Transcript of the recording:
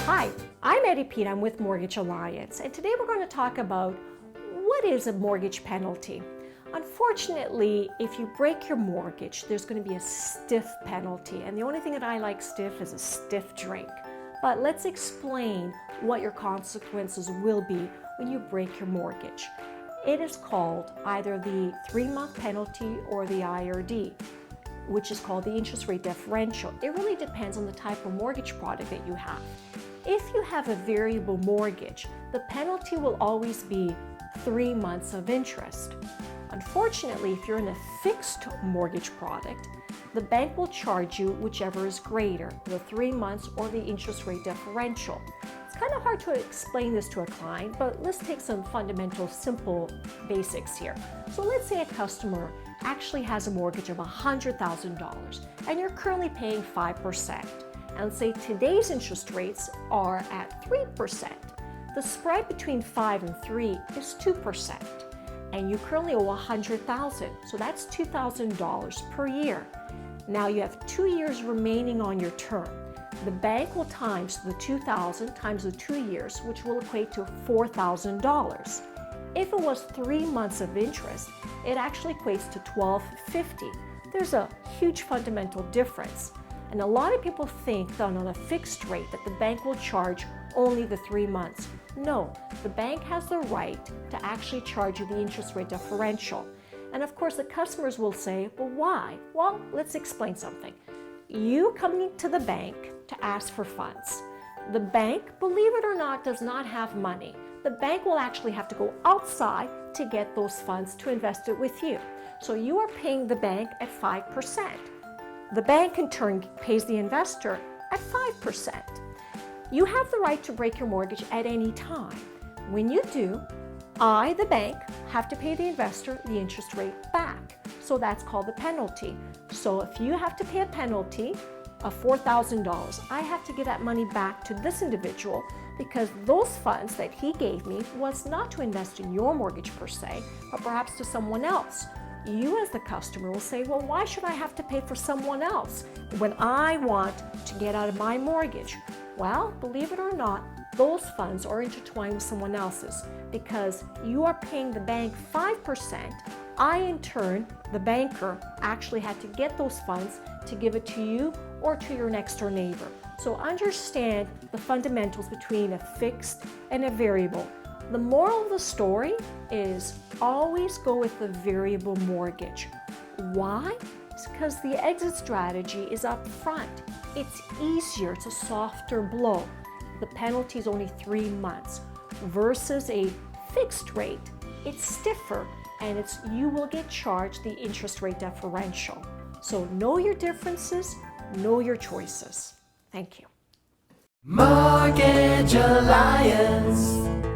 Hi, I'm Pita. I'm with Mortgage Alliance, and today we're going to talk about what is a mortgage penalty. Unfortunately, if you break your mortgage, there's going to be a stiff penalty, and the only thing that I like stiff is a stiff drink. But let's explain what your consequences will be when you break your mortgage. It is called either the 3-month penalty or the IRD, which is called the interest rate differential. It really depends on the type of mortgage product that you have. If you have a variable mortgage, the penalty will always be 3 months of interest. Unfortunately, if you're in a fixed mortgage product, the bank will charge you whichever is greater, the 3 months or the interest rate differential. It's kind of hard to explain this to a client, but let's take some fundamental, simple basics here. So let's say a customer actually has a mortgage of $100,000 and you're currently paying 5%. And say today's interest rates are at 3%. The spread between 5 and 3 is 2%. And you currently owe $100,000, so that's $2,000 per year. Now you have 2 years remaining on your term. The bank will times the $2,000 times the 2 years, which will equate to $4,000. If it was 3 months of interest, it actually equates to $1,250. There's a huge fundamental difference. And a lot of people think that on a fixed rate that the bank will charge only the 3 months. No, the bank has the right to actually charge you the interest rate differential. And of course the customers will say, well, why? Well, let's explain something. You coming to the bank to ask for funds. The bank, believe it or not, does not have money. The bank will actually have to go outside to get those funds to invest it with you. So you are paying the bank at 5%. The bank in turn pays the investor at 5%. You have the right to break your mortgage at any time. When you do, I, the bank, have to pay the investor the interest rate back. So that's called the penalty. So if you have to pay a penalty of $4,000, I have to give that money back to this individual because those funds that he gave me was not to invest in your mortgage per se, but perhaps to someone else. You as the customer will say, well, why should I have to pay for someone else when I want to get out of my mortgage? Well, believe it or not, those funds are intertwined with someone else's because you are paying the bank 5%. I, in turn, the banker, actually had to get those funds to give it to you or to your next door neighbor. So understand the fundamentals between a fixed and a variable. The moral of the story is always go with the variable mortgage. Why? It's because the exit strategy is up front. It's easier, it's a softer blow. The penalty is only 3 months versus a fixed rate. It's stiffer and you will get charged the interest rate differential. So know your differences, know your choices. Thank you. Mortgage Alliance.